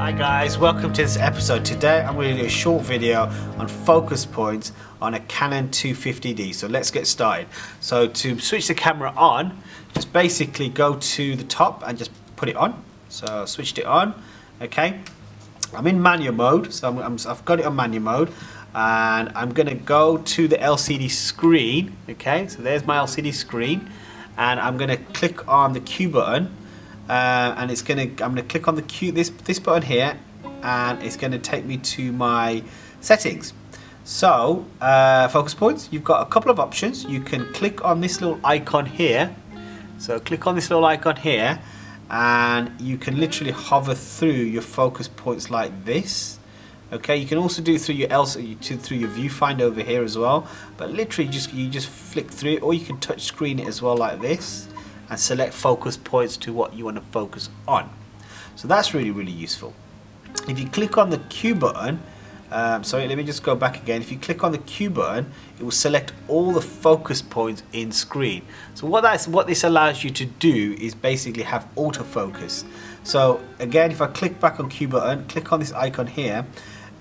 Hi guys, welcome to this episode. Today I'm going to do a short video on focus points on a Canon 250D. So let's get started. So to switch the camera on, just basically go to the top and just put it on. So I switched it on. Okay, I'm in manual mode, so I've got it on manual mode, and I'm going to go to the LCD screen. Okay, so there's my LCD screen, and I'm going to click on the Q button. And I'm gonna click on the Q, this button here, and it's gonna take me to my settings. So focus points, you've got a couple of options. You can click on this little icon here. So click on this little icon here, and you can literally hover through your focus points like this. Okay, you can also do it through your viewfinder over here as well. But literally, you just flick through it, or you can touch screen it as well like this, and select focus points to what you want to focus on. So that's really useful. If you click on the Q button, sorry, let me just go back again. If you click on the Q button, it will select all the focus points in screen. So what this allows you to do is basically have autofocus. So again, if I click back on Q button, click on this icon here,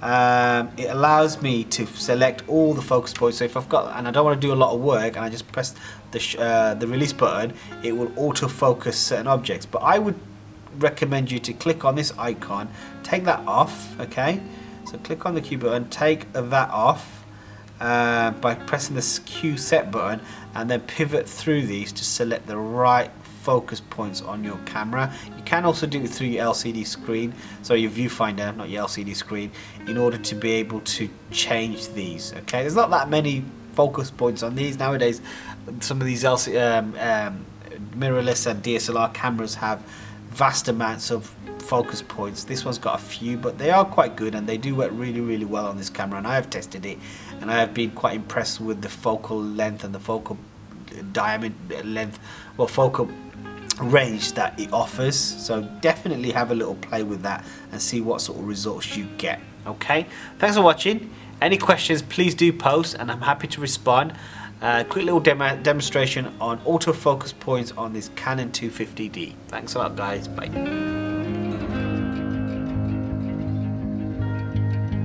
it allows me to select all the focus points. So if I've got, and I don't want to do a lot of work, and I just press the release button, it will autofocus certain objects. But I would recommend you to click on this icon, take that off. Okay, so click on the Q button, take that off by pressing the Q set button, and then pivot through these to select the right focus points on your camera. You can also do it through your LCD screen, so your viewfinder, not your LCD screen, in order to be able to change these. Okay, there's not that many focus points on these nowadays. Some of these mirrorless and DSLR cameras have vast amounts of focus points. This one's got a few, but they are quite good, and they do work really well on this camera, and I have tested it, and I have been quite impressed with the focal length and the focal diameter length, well, focal range that it offers. So definitely have a little play with that and see what sort of results you get. Okay, thanks for watching. Any questions, please do post, and I'm happy to respond. Quick little demonstration on autofocus points on this Canon 250D. Thanks a lot guys, bye.